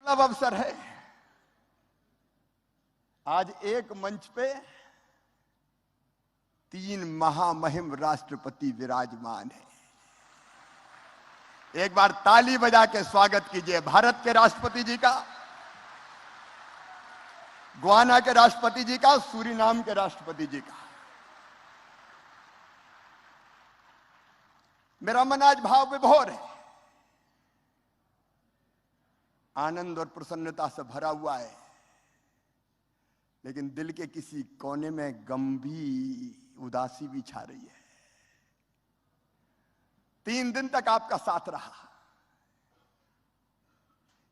अब अवसर है, आज एक मंच पे 3 महामहिम राष्ट्रपति विराजमान है। एक बार ताली बजा के स्वागत कीजिए भारत के राष्ट्रपति जी का, गुयाना के राष्ट्रपति जी का, सूरीनाम के राष्ट्रपति जी का। मेरा मन आज भाव विभोर है, आनंद और प्रसन्नता से भरा हुआ है, लेकिन दिल के किसी कोने में गंभीर उदासी भी छा रही है। 3 दिन तक आपका साथ रहा,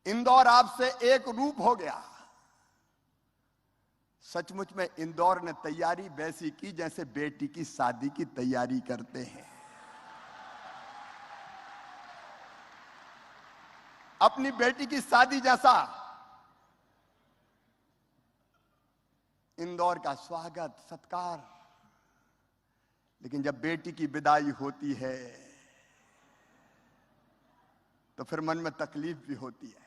इंदौर आपसे एक रूप हो गया। सचमुच में इंदौर ने तैयारी वैसी की जैसे बेटी की शादी की तैयारी करते हैं। अपनी बेटी की शादी जैसा इंदौर का स्वागत सत्कार, लेकिन जब बेटी की विदाई होती है तो फिर मन में तकलीफ भी होती है।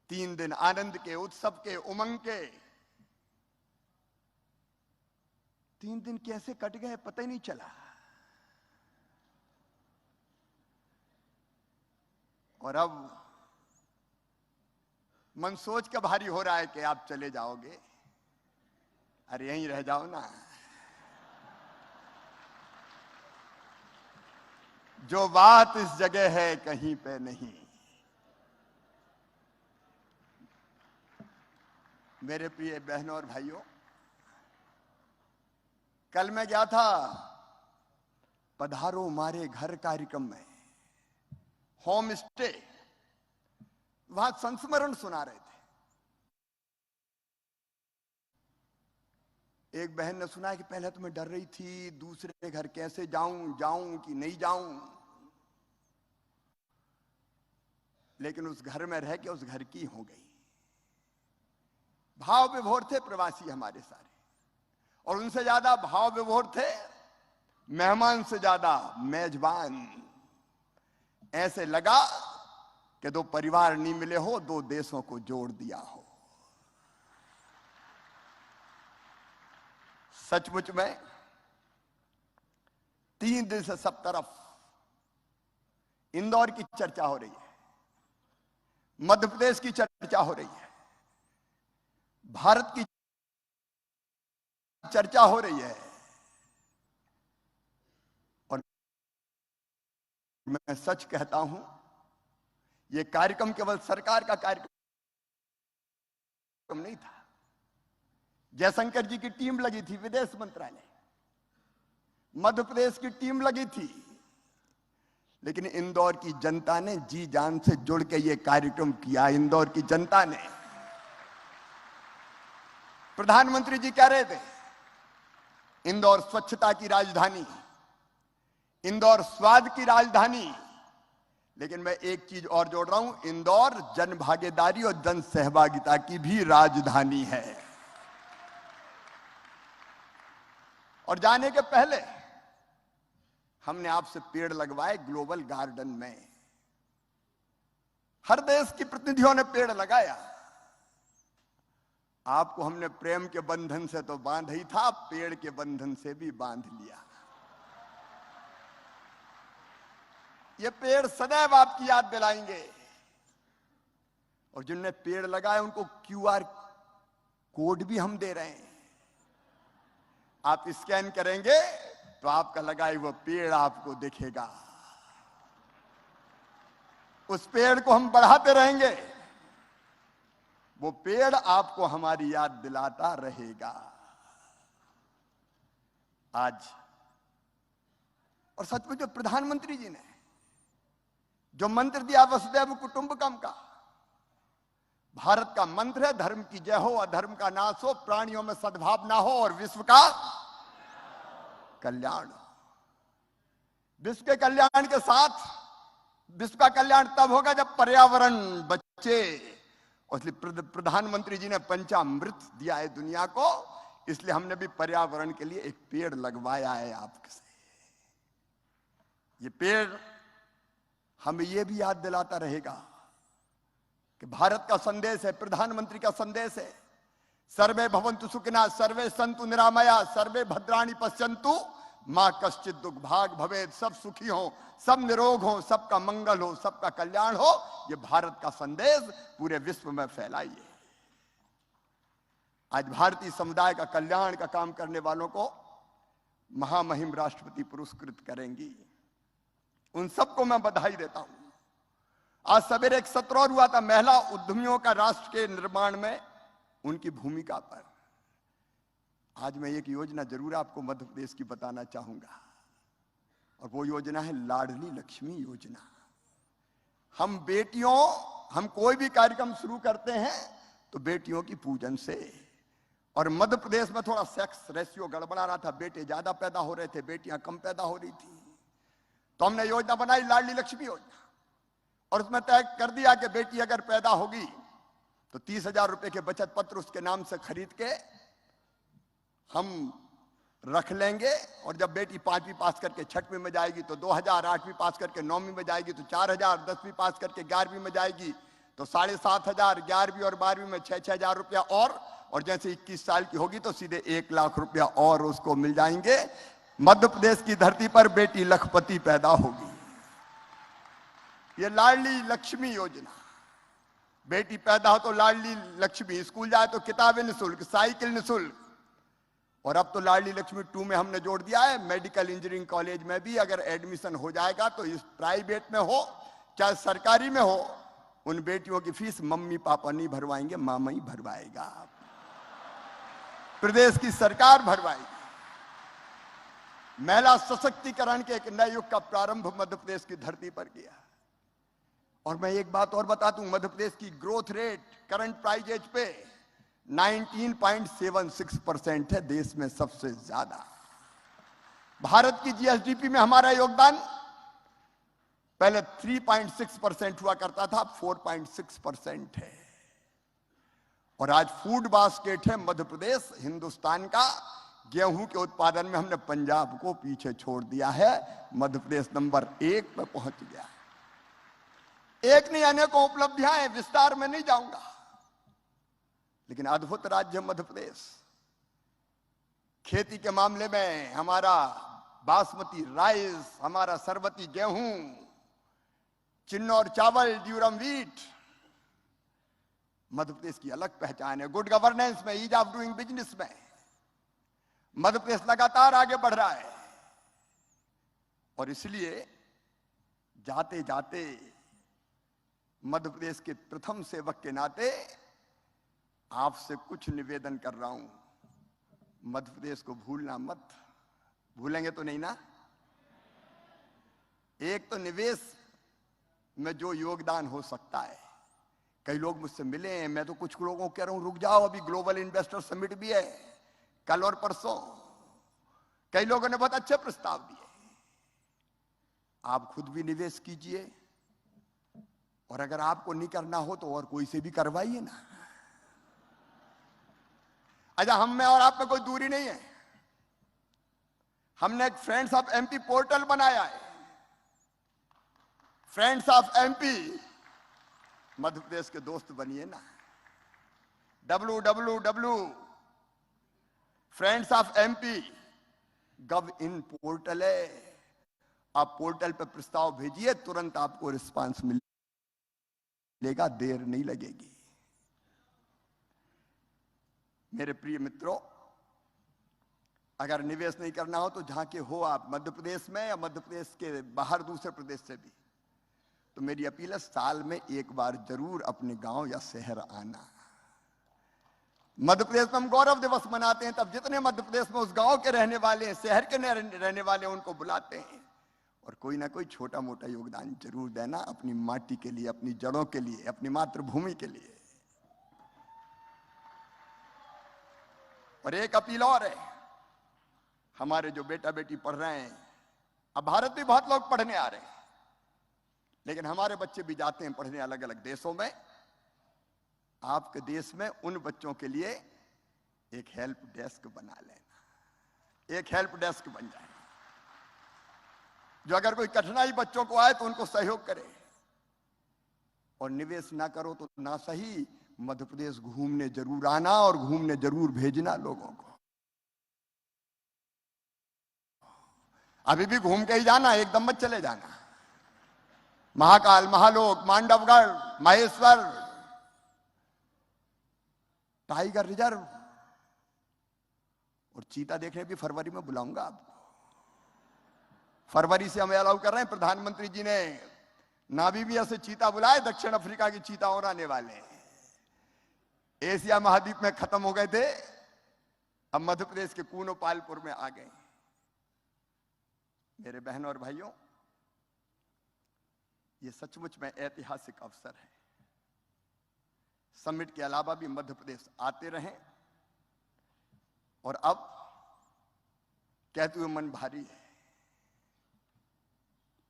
3 दिन आनंद के, उत्सव के, उमंग के 3 दिन कैसे कट गए पता ही नहीं चला। और अब मन सोच के भारी हो रहा है कि आप चले जाओगे। अरे यहीं रह जाओ ना, जो बात इस जगह है कहीं पे नहीं। मेरे प्रिय बहनों और भाइयों, कल मैं गया था पधारो मारे घर कार्यक्रम में, होम स्टे, वहां संस्मरण सुना रहे थे। एक बहन ने सुना कि पहले तो मैं डर रही थी, दूसरे घर कैसे जाऊं कि नहीं जाऊं, लेकिन उस घर में रह के उस घर की हो गई। भाव विभोर थे प्रवासी हमारे सारे, और उनसे ज्यादा भाव विभोर थे मेहमान से ज्यादा मेजबान। ऐसे लगा कि 2 परिवार नहीं मिले हो, 2 देशों को जोड़ दिया हो। सचमुच में 3 दिन से सब तरफ इंदौर की चर्चा हो रही है, मध्य प्रदेश की चर्चा हो रही है, भारत की चर्चा हो रही है। और मैं सच कहता हूं, यह कार्यक्रम केवल सरकार का कार्यक्रम नहीं था। जयशंकर जी की टीम लगी थी, विदेश मंत्रालय, मध्य प्रदेश की टीम लगी थी, लेकिन इंदौर की जनता ने जी जान से जुड़ के यह कार्यक्रम किया। इंदौर की जनता ने, प्रधानमंत्री जी कह रहे थे इंदौर स्वच्छता की राजधानी, इंदौर स्वाद की राजधानी, लेकिन मैं एक चीज और जोड़ रहा हूं, इंदौर जन भागीदारी और जन सहभागिता की भी राजधानी है। और जाने के पहले हमने आपसे पेड़ लगवाए ग्लोबल गार्डन में। हर देश की प्रतिनिधियों ने पेड़ लगाया। आपको हमने प्रेम के बंधन से तो बांध ही था, पेड़ के बंधन से भी बांध लिया। ये पेड़ सदैव आपकी याद दिलाएंगे, और जिनने पेड़ लगाए उनको QR कोड भी हम दे रहे हैं। आप स्कैन करेंगे तो आपका लगाए वो पेड़ आपको दिखेगा। उस पेड़ को हम बढ़ाते रहेंगे, वो पेड़ आपको हमारी याद दिलाता रहेगा। आज और सचमुच में प्रधानमंत्री जी ने जो मंत्र दिया वसुधैव कुटुंबकम का, भारत का मंत्र है धर्म की जय हो, अधर्म का नाश हो, प्राणियों में सद्भावना हो और विश्व का कल्याण हो। विश्व के कल्याण के साथ, विश्व का कल्याण तब होगा जब पर्यावरण बचे। इसलिए प्रधानमंत्री जी ने पंचामृत दिया है दुनिया को, इसलिए हमने भी पर्यावरण के लिए एक पेड़ लगवाया है आपसे। ये पेड़ हमें यह भी याद दिलाता रहेगा कि भारत का संदेश है, प्रधानमंत्री का संदेश है, सर्वे भवन्तु सुखिनः, सर्वे सन्तु निरामया, सर्वे भद्राणि पश्यन्तु मां कश्चित् दुर्भाग भवेत्। सब सुखी हो, सब निरोग हो, सबका मंगल हो, सबका कल्याण हो, ये भारत का संदेश पूरे विश्व में फैलाइए। आज भारतीय समुदाय का कल्याण का काम करने वालों को महामहिम राष्ट्रपति पुरस्कृत करेंगी। उन सबको मैं बधाई देता हूं। आज सवेरे एक सत्र और हुआ था महिला उद्यमियों का राष्ट्र के निर्माण में उनकी भूमिका पर। आज मैं एक योजना जरूर आपको मध्य प्रदेश की बताना चाहूंगा, और वो योजना है लाडली लक्ष्मी योजना। हम बेटियों, हम कोई भी कार्यक्रम शुरू करते हैं तो बेटियों की पूजन से, और मध्य प्रदेश में थोड़ा सेक्स रेशियो गड़बड़ा रहा था, बेटे ज्यादा पैदा हो रहे थे, बेटियां कम पैदा हो रही थी, तो हमने योजना बनाई लाडली लक्ष्मी योजना, और उसमें तय कर दिया कि बेटी अगर पैदा होगी तो 30,000 रुपए के बचत पत्र उसके नाम से खरीद के हम रख लेंगे, और जब बेटी 5वीं पास करके 6वीं में जाएगी तो 2,000, 8वीं पास करके 9वीं में जाएगी तो 4,000, 10वीं पास करके 11वीं में जाएगी तो 7,500, 11वीं और 12वीं में 6,000 रुपया, और जैसे 21 साल की होगी तो सीधे 1 लाख रुपया और उसको मिल जाएंगे। मध्य प्रदेश की धरती पर बेटी लखपति पैदा होगी। ये लाडली लक्ष्मी योजना, बेटी पैदा हो तो लाडली लक्ष्मी, स्कूल जाए तो किताबें निःशुल्क, साइकिल निःशुल्क, और अब तो लाडली लक्ष्मी 2 में हमने जोड़ दिया है, मेडिकल इंजीनियरिंग कॉलेज में भी अगर एडमिशन हो जाएगा तो इस प्राइवेट में हो चाहे सरकारी में हो, उन बेटियों की फीस मम्मी पापा नहीं भरवाएंगे, मामा ही भरवाएगा, प्रदेश की सरकार भरवाएगी। महिला सशक्तिकरण के एक नए युग का प्रारंभ मध्य प्रदेश की धरती पर किया। और मैं एक बात और बता दूं, मध्य प्रदेश की growth rate current price as पे 19.76% है, देश में सबसे ज्यादा। भारत की जीएसडीपी में हमारा योगदान पहले 3.6% हुआ करता था, 4.6% है। और आज फूड बास्केट है मध्य प्रदेश हिंदुस्तान का। गेहूं के उत्पादन में हमने पंजाब को पीछे छोड़ दिया है, मध्य प्रदेश नंबर 1 पे पहुंच गया। एक नहीं, अनेकों उपलब्धियां हैं, विस्तार में नहीं जाऊंगा, लेकिन अद्भुत राज्य मध्य प्रदेश। खेती के मामले में हमारा बासमती राइस, हमारा सरबती गेहूं, चिन्नौर चावल, ड्यूरम व्हीट, मध्य प्रदेश की अलग पहचान है। गुड गवर्नेंस में, ईज ऑफ डूइंग बिजनेस में मध्य प्रदेश लगातार आगे बढ़ रहा है। और इसलिए जाते जाते मध्य प्रदेश के प्रथम सेवक के नाते आपसे कुछ निवेदन कर रहा हूं, मध्य प्रदेश को भूलना मत। भूलेंगे तो नहीं ना? एक तो निवेश में जो योगदान हो सकता है, कई लोग मुझसे मिले हैं, मैं तो कुछ लोगों को कह रहा हूं रुक जाओ, अभी ग्लोबल इन्वेस्टर समिट भी है कल और परसों। कई लोगों ने बहुत अच्छे प्रस्ताव दिए। आप खुद भी निवेश कीजिए, और अगर आपको नहीं करना हो तो और कोई से भी करवाइए ना। अच्छा, हम में और आप में कोई दूरी नहीं है। हमने एक फ्रेंड्स ऑफ एमपी पोर्टल बनाया है। Friends of MP, Madhya Pradesh के दोस्त बनिए ना। www.friendsofmp.gov.in पोर्टल है। आप पोर्टल पे प्रस्ताव भेजिए, तुरंत आपको रिस्पांस मिलेगा, देर नहीं लगेगी। मेरे प्रिय मित्रों, अगर निवेश नहीं करना हो तो जहां के हो आप, मध्य प्रदेश में या मध्य प्रदेश के बाहर दूसरे प्रदेश से भी, तो मेरी अपील है साल में एक बार जरूर अपने गांव या शहर आना। मध्य प्रदेश में हम गौरव दिवस मनाते हैं, तब जितने मध्य प्रदेश में उस गांव के रहने वाले हैं, शहर के रहने वाले हैं, उनको बुलाते हैं, और कोई ना कोई छोटा मोटा योगदान जरूर देना अपनी माटी के लिए, अपनी जड़ों के लिए, अपनी मातृभूमि के लिए। और एक अपील और है, हमारे जो बेटा बेटी पढ़ रहे हैं, अब भारत में बहुत लोग पढ़ने आ रहे हैं, लेकिन हमारे बच्चे भी जाते हैं पढ़ने अलग अलग देशों में। आपके देश में उन बच्चों के लिए एक हेल्प डेस्क बना लेना। एक हेल्प डेस्क बन जाए, जो अगर कोई कठिनाई बच्चों को आए तो उनको सहयोग करे। और निवेश ना करो तो ना सही, मध्य प्रदेश घूमने जरूर आना और घूमने जरूर भेजना लोगों को। अभी भी घूम के ही जाना, एकदम मत चले जाना। महाकाल, महालोक, मांडवगढ़, महेश्वर, टाइगर रिजर्व और चीता देखने भी फरवरी में बुलाऊंगा आपको। फरवरी से हमें अलाउ कर रहे हैं, प्रधानमंत्री जी ने नामीबिया से चीता बुलाए, दक्षिण अफ्रीका की चीता और आने वाले हैं। एशिया महाद्वीप में खत्म हो गए थे, अब मध्य प्रदेश के कूनो पालपुर में आ गए। मेरे बहनों और भाइयों, ये सचमुच में ऐतिहासिक अवसर है। समिट के अलावा भी मध्य प्रदेश आते रहें। और अब कहते हुए मन भारी है,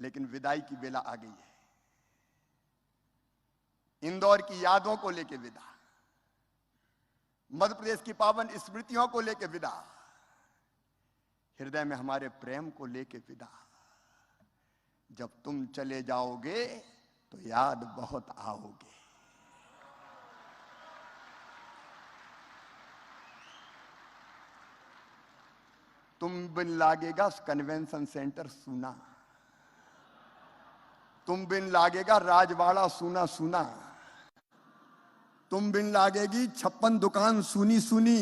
लेकिन विदाई की बेला आ गई है। इंदौर की यादों को लेकर विदा, मध्य प्रदेश की पावन स्मृतियों को लेकर विदा, हृदय में हमारे प्रेम को लेकर विदा। जब तुम चले जाओगे तो याद बहुत आओगे। तुम बिन लागेगा कन्वेंशन सेंटर सूना, तुम बिन लागेगा राजवाड़ा सूना सूना, तुम बिन लागेगी 56 दुकान सूनी सूनी,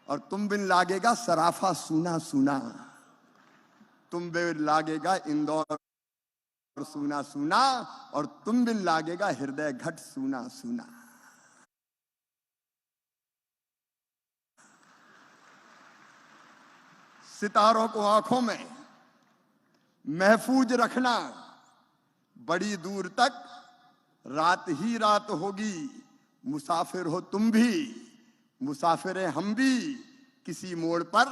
और तुम बिन लागेगा सराफा सूना सूना, तुम बिन लागेगा इंदौर सूना सूना, और तुम बिन लागेगा हृदय घट सूना सूना। सितारों को आंखों में महफूज रखना, बड़ी दूर तक रात ही रात होगी। मुसाफिर हो तुम भी, मुसाफिर हैं हम भी, किसी मोड़ पर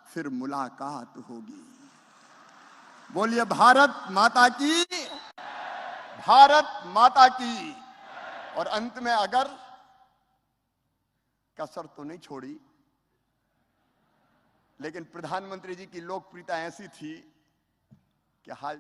फिर मुलाकात होगी। बोलिए भारत माता की, भारत माता की। और अंत में अगर कसर तो नहीं छोड़ी, लेकिन प्रधानमंत्री जी की लोकप्रियता ऐसी थी कि हाल